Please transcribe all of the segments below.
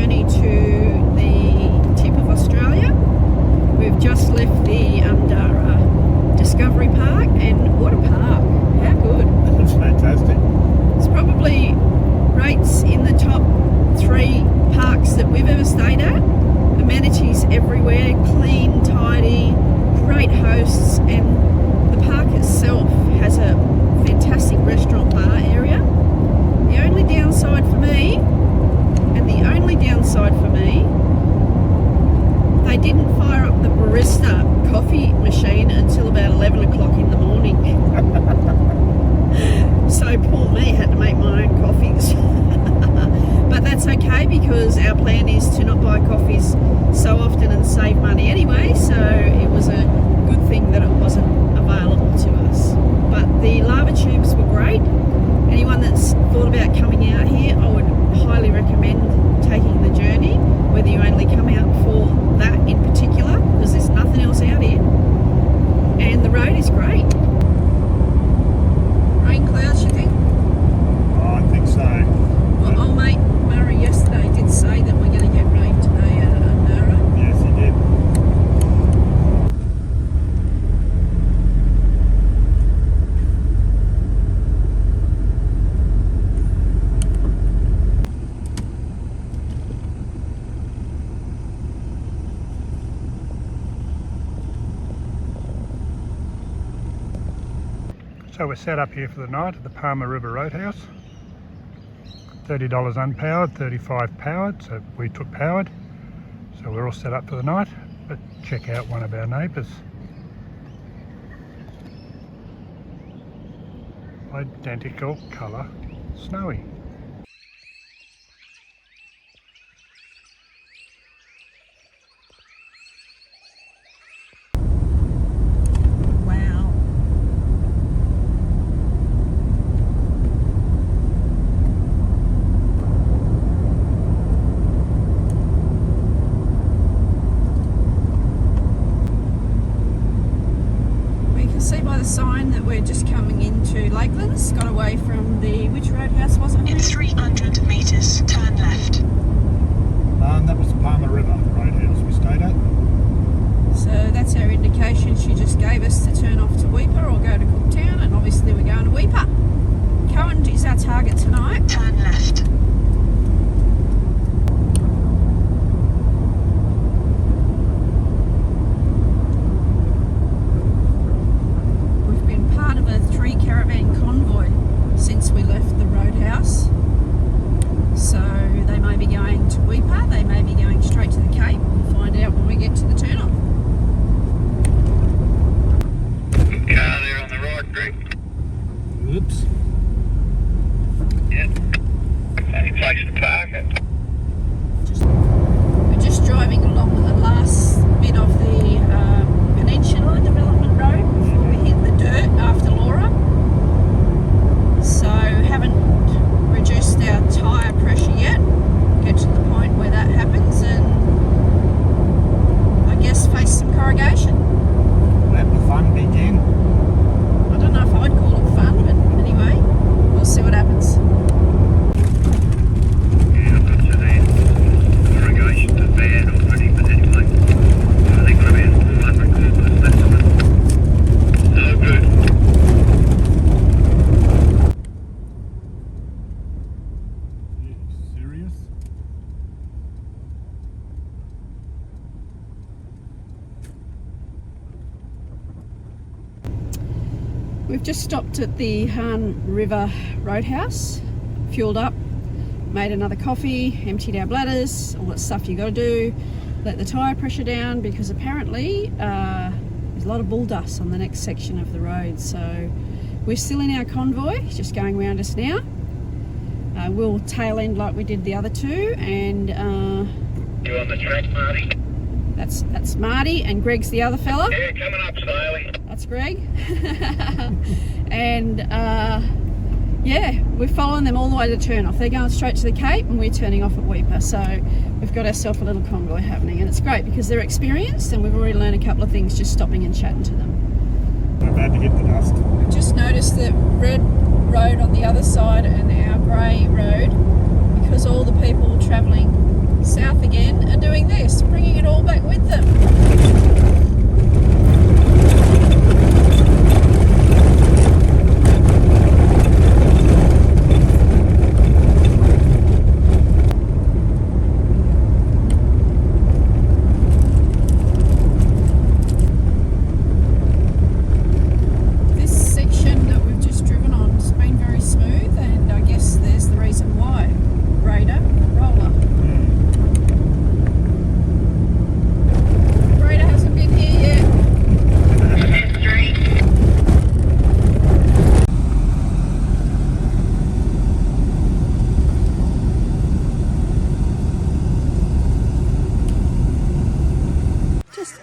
journey to the tip of Australia. We've just left the Undara Discovery Park, and what a park! How good! That's fantastic. It's probably rates in the top 3 parks that we've ever stayed at. Amenities everywhere, clean, tidy, great hosts, and the park itself has a fantastic restaurant bar area. The only downside for me, they didn't fire up the barista coffee machine until about 11 o'clock in the morning. So poor me had to make my own coffees. But that's okay, because our plan is to not buy coffees so often and save money anyway, so it was a good thing that it wasn't available to us. But the lava tubes were great. Anyone that's thought about coming out here, I would highly recommend taking the journey, whether you only come out for that in particular, because there's nothing else out here. And the road is great. Rain clouds, you think? Oh, I think so. Well, old mate Murray yesterday did say that we're going to get rain today out at Undara. Yes, he did. So we're set up here for the night at the Palmer River Roadhouse. $30 unpowered, $35 powered, so we took powered. So we're all set up for the night. Let's check out one of our neighbours. Identical colour, Snowy. Wow. We can see by the sign that we're just coming into Lakelands. Got away from the, which roadhouse was it? In 300 metres, turn left. That was the Palmer River Roadhouse we stayed at. So that's our indication she just gave us to turn off to Weipa or go to Cooktown, and obviously we're going to Weipa. Cohen is our target tonight. Turn left. We've been part of a 3-caravan convoy since we left the roadhouse. So they may be going to Weipa, they may be going straight to the Cape. We'll find out when we get to the turn-off. Car there on the right, Greg. Oops. Yep. Any place to park it. We're just driving along the last bit of the Peninsula Development Road before we hit the dirt after Laura. So haven't reduced our tyre pressure yet. Get to the point where that happens and I guess face some corrugation. Let the fun begin. I don't know if I'd call it fun, but anyway, we'll see what happens. Yeah, I've got you there. Corrugation to bad already, but anyway. I think we're about 400 kilometres, that's it. So good. Serious? We've just stopped at the Han River Roadhouse, fueled up, made another coffee, emptied our bladders, all that stuff you got to do, let the tyre pressure down, because apparently there's a lot of bull dust on the next section of the road. So we're still in our convoy, just going around us now. We'll tail end like we did the other two, and You on the track, Marty? that's Marty, and Greg's the other fella. Yeah, coming up slowly. That's Greg. And yeah, we're following them all the way to turn off. They're going straight to the Cape and we're turning off at Weipa. So we've got ourselves a little convoy happening, and it's great because they're experienced and we've already learned a couple of things just stopping and chatting to them. We're about to hit the dust. We've just noticed the red road on the other side and our grey road, because all the people travelling south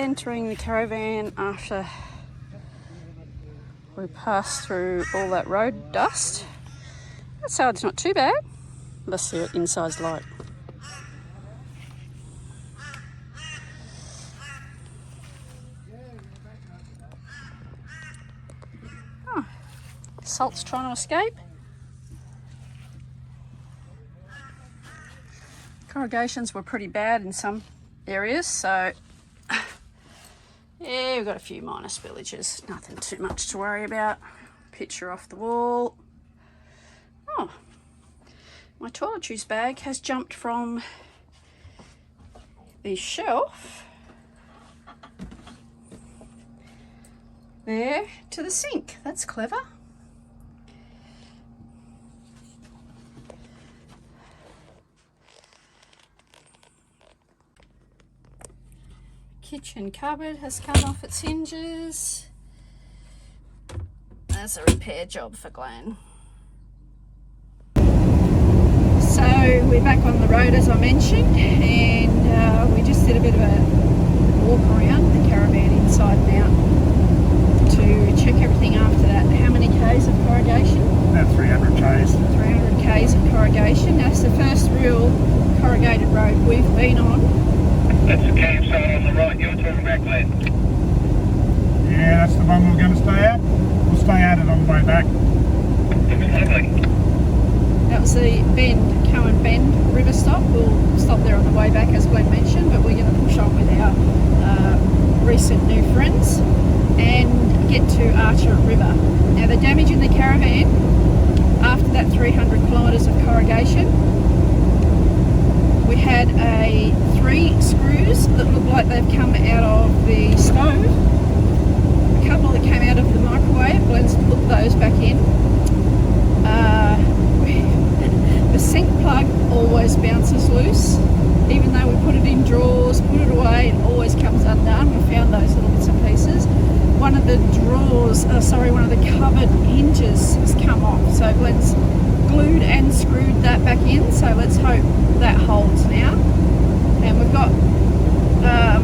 entering the caravan after we passed through all that road dust. So it's not too bad. Let's see what inside's like. Oh, Salt's trying to escape. Corrugations were pretty bad in some areas, so yeah, we've got a few minor spillages. Nothing too much to worry about. Picture off the wall. Oh, my toiletries bag has jumped from the shelf there to the sink. That's clever. Kitchen cupboard has come off its hinges. That's a repair job for Glenn. So we're back on the road as I mentioned, and we just did a bit of a walk around the caravan inside and out to check everything after that. How many Ks of corrugation? About 300 Ks. 300 Ks of corrugation. That's the first real corrugated road we've been on. That's the campsite on the right you're talking about, Glenn. Yeah, that's the one we're going to stay at. We'll stay at it on the way back. Lovely. That was the Bend, Cowan Bend river stop. We'll stop there on the way back as Glenn mentioned, but we're going to push on with our recent new friends and get to Archer River. Now the damage in the caravan after that 300 kilometres of corrugation, we had 3 screws that look like they've come out of the stove, a couple that came out of the microwave. Glenn's put those back in. The sink plug always bounces loose, even though we put it in drawers, put it away, it always comes undone. We found those little bits and pieces. One of the one of the cupboard hinges has come off, so Glenn's glued and screwed that back in, so let's hope that holds now. And we've got a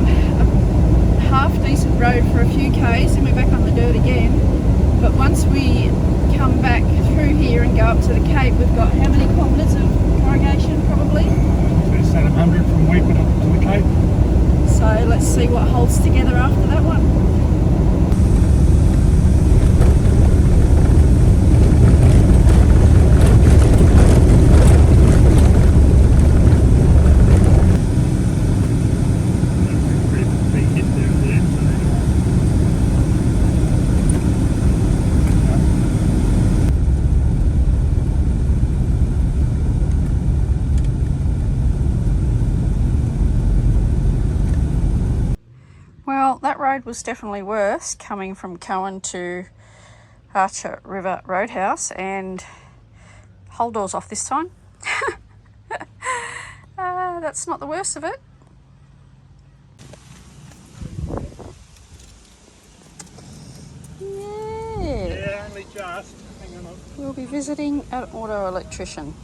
half decent road for a few Ks, and we're back on the dirt again. But once we come back through here and go up to the Cape, we've got how many kilometres of corrugation probably? 700 from Weeper to the Cape. So let's see what holds together after that one. Well, that road was definitely worse coming from Cowan to Archer River Roadhouse, and whole door's off this time. That's not the worst of it. Yeah, only just. Hang on. We'll be visiting an auto electrician.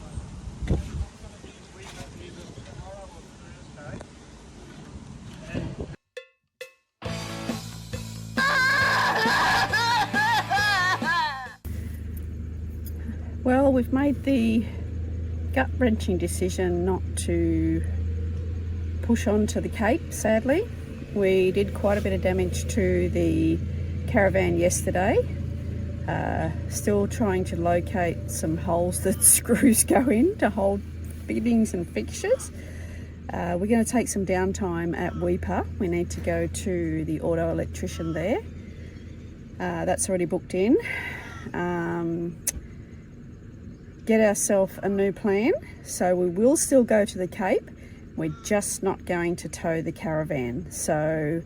Well, we've made the gut-wrenching decision not to push on to the Cape, sadly. We did quite a bit of damage to the caravan yesterday. Still trying to locate some holes that screws go in to hold fittings and fixtures. We're going to take some downtime at Weeper. We need to go to the auto electrician there. That's already booked in. Get ourselves a new plan, so we will still go to the Cape. We're just not going to tow the caravan, so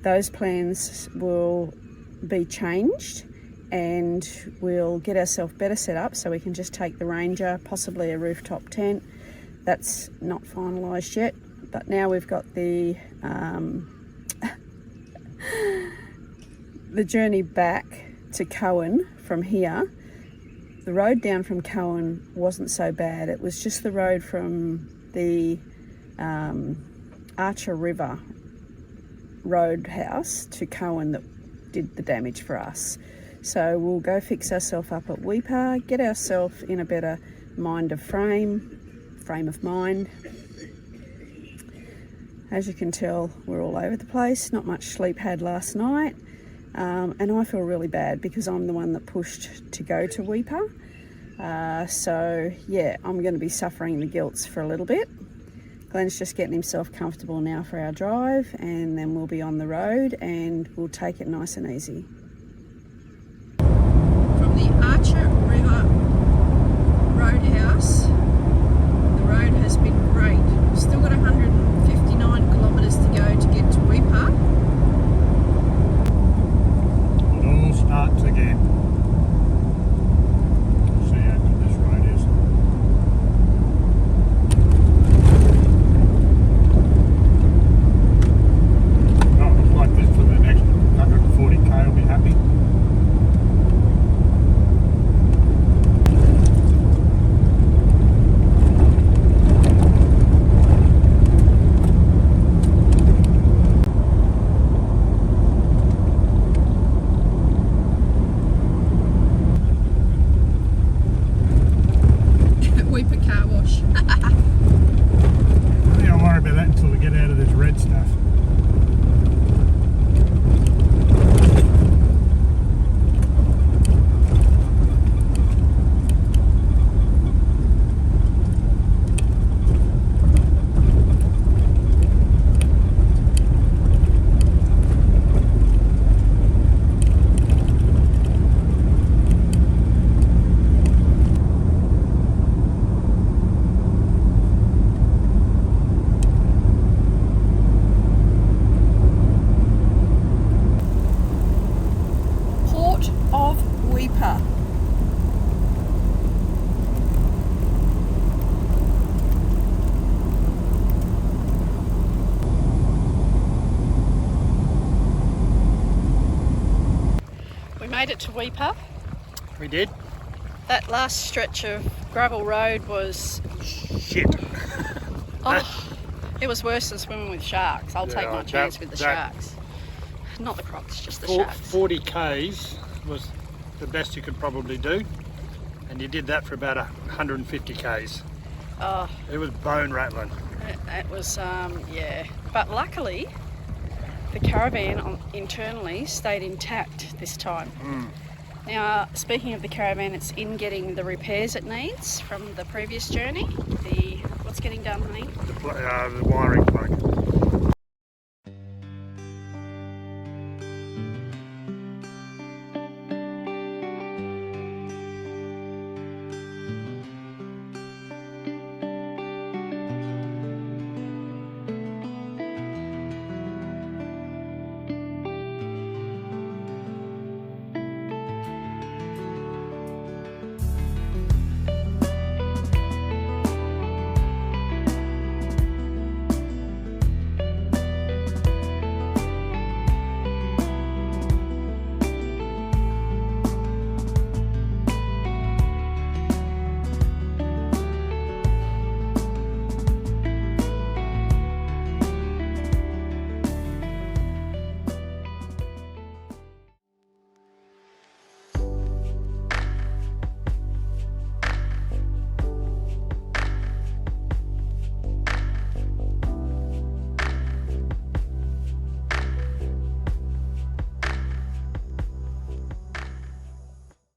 those plans will be changed, and we'll get ourselves better set up so we can just take the Ranger, possibly a rooftop tent. That's not finalised yet, but now we've got the the journey back to Cowan from here. The road down from Cowan wasn't so bad. It was just the road from the Archer River roadhouse to Cohen that did the damage for us. So we'll go fix ourselves up at Weipa, get ourselves in a better frame of mind. As you can tell, we're all over the place. Not much sleep had last night. And I feel really bad because I'm the one that pushed to go to Weipa. So yeah, I'm going to be suffering the guilt for a little bit. Glenn's just getting himself comfortable now for our drive, and then we'll be on the road and we'll take it nice and easy. From the Archer River Roadhouse, the road has been great. We've still got 159 kilometres to go to get to Weipa. It all starts again. See how good this road is. Oh, it looks like this for the next 140k, I'll be happy. Weipa car wash. I think I'll worry about that until we get out of this red stuff. Port of Weipa. We made it to Weipa. We did? That last stretch of gravel road was, Shit. oh, it was worse than swimming with sharks. I'll take Yeah, my chance that- with the that- sharks. Not the crocs, just the Four- sharks. 40 k's was the best you could probably do, and you did that for about 150 k's. Oh, It was bone rattling. it was, yeah. But luckily, the caravan internally stayed intact this time. Now, speaking of the caravan, it's in getting the repairs it needs from the previous journey. What's getting done, honey? The wiring plug.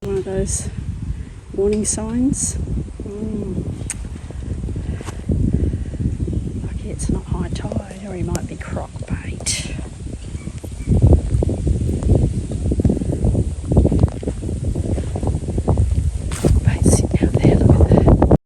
One of those warning signs. Lucky it's not high tide, or he might be croc bait. Croc bait sitting out there, look at that.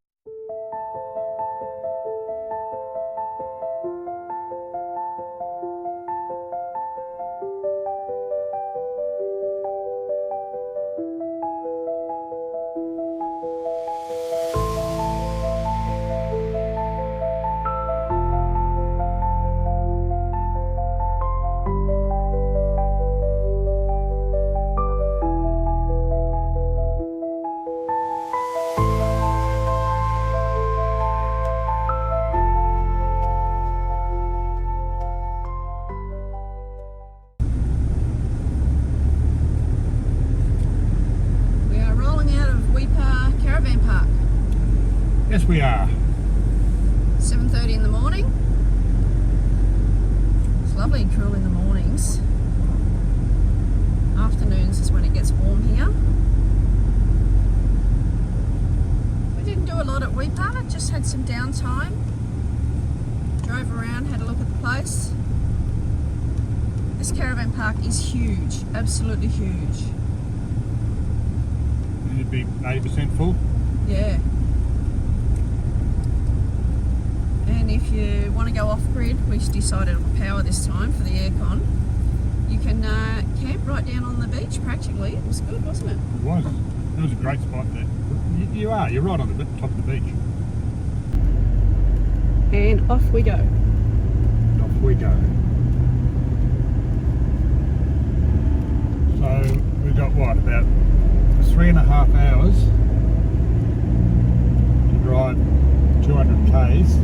we are. 7:30 in the morning. It's lovely and cool in the mornings. Afternoons is when it gets warm here. We didn't do a lot at Weipa, just had some downtime. Drove around, had a look at the place. This caravan park is huge, absolutely huge. It'd be 80% full. Yeah. And if you want to go off-grid, we decided on power this time for the aircon, you can camp right down on the beach practically. It was good, wasn't it? It was. It was a great spot there. You're right on the top of the beach. And off we go. Off we go. So we've got what, about 3.5 hours to drive 200 k's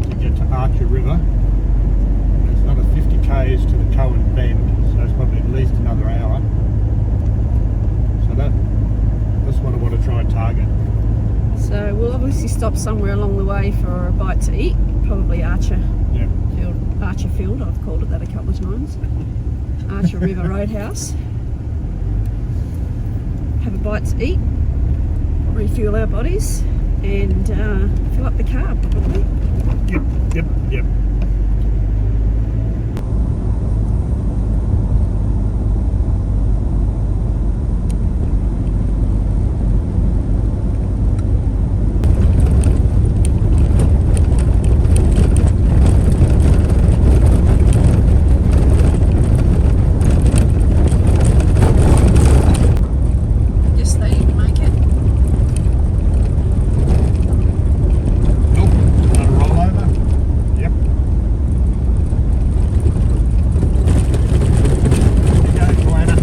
to get to Archer River. There's another 50 k's to the Cohen Bend, so it's probably at least another hour. So that's what I want to try and target. So we'll obviously stop somewhere along the way for a bite to eat, probably Archer Yeah. Field. Archer Field, I've called it that a couple of times. Archer River Roadhouse. Have a bite to eat, refuel our bodies, and fill up the car probably. Yep. Yes, they didn't make it. Nope. Another rollover. Yep. Here you go, Joanna.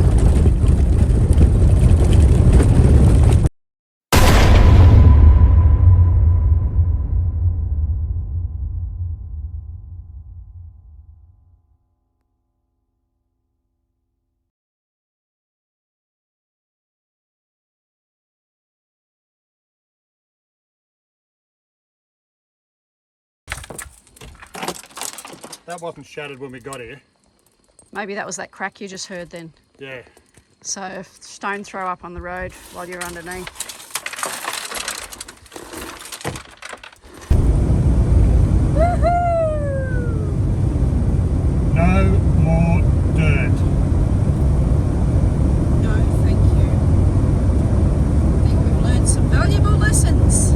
That wasn't shattered when we got here. Maybe that was that crack you just heard then. Yeah. So stone throw up on the road while you're underneath. No more dirt. No, thank you. I think we've learned some valuable lessons.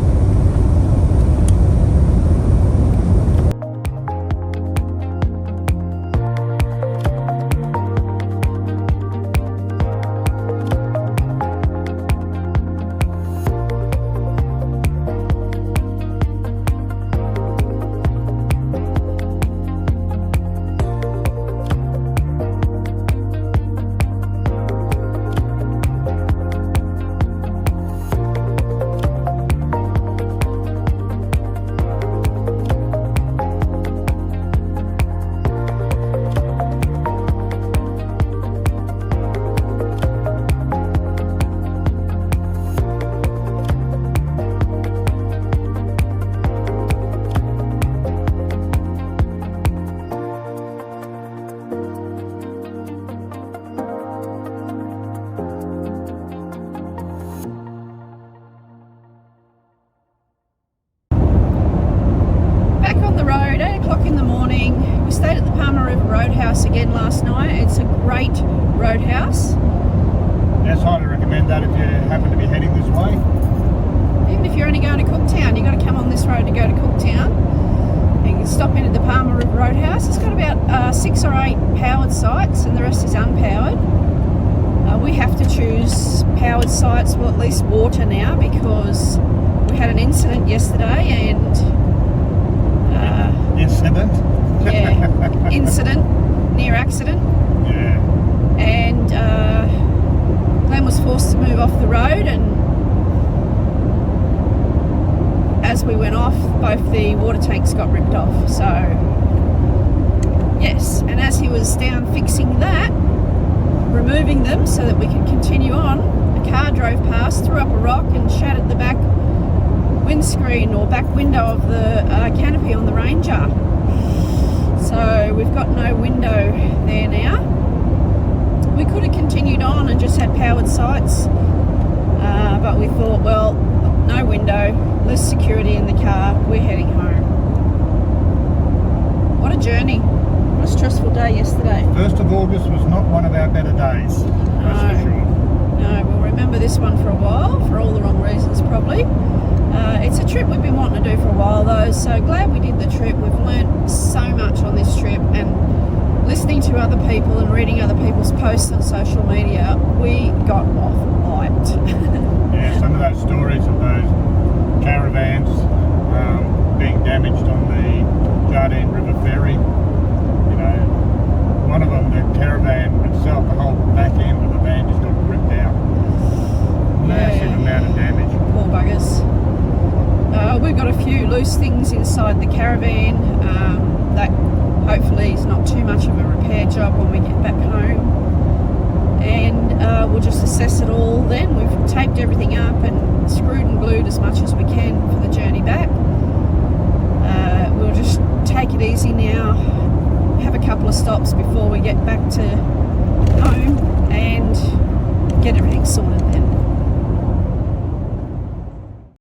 Stayed at the Palmer River Roadhouse again last night. It's a great roadhouse. Yes, highly recommend that if you happen to be heading this way. Even if you're only going to Cooktown, you've got to come on this road to go to Cooktown. You can stop in at the Palmer River Roadhouse. It's got about 6 or 8 powered sites and the rest is unpowered. We have to choose powered sites, well at least water now, because we had an incident yesterday and... Incident? Yeah, incident, near accident. Yeah. And Glenn was forced to move off the road, and as we went off, both the water tanks got ripped off. So, yes, and as he was down fixing that, removing them so that we could continue on, a car drove past, threw up a rock and shattered the back windscreen or back window of the canopy on the Ranger. So we've got no window there now. We could have continued on and just had powered sights, but we thought, well, no window, less security in the car, we're heading home. What a journey. What a stressful day yesterday. 1st of August was not one of our better days, that's for sure. No, we'll remember this one for a while, for all the wrong reasons probably. It's a trip we've been wanting to do for a while though, so glad we did the trip. We've learnt so much on this trip, and listening to other people and reading other people's posts on social media, we got off hyped. Yeah, some of those stories of those caravans being damaged on the Jardine River ferry, you know, one of them, the caravan itself, the whole back end of the van just got ripped out. Massive amount of damage. Poor buggers. We've got a few loose things inside the caravan that hopefully is not too much of a repair job when we get back home, and we'll just assess it all then. We've taped everything up and screwed and glued as much as we can for the journey back. We'll just take it easy now, have a couple of stops before we get back to home and get everything sorted then.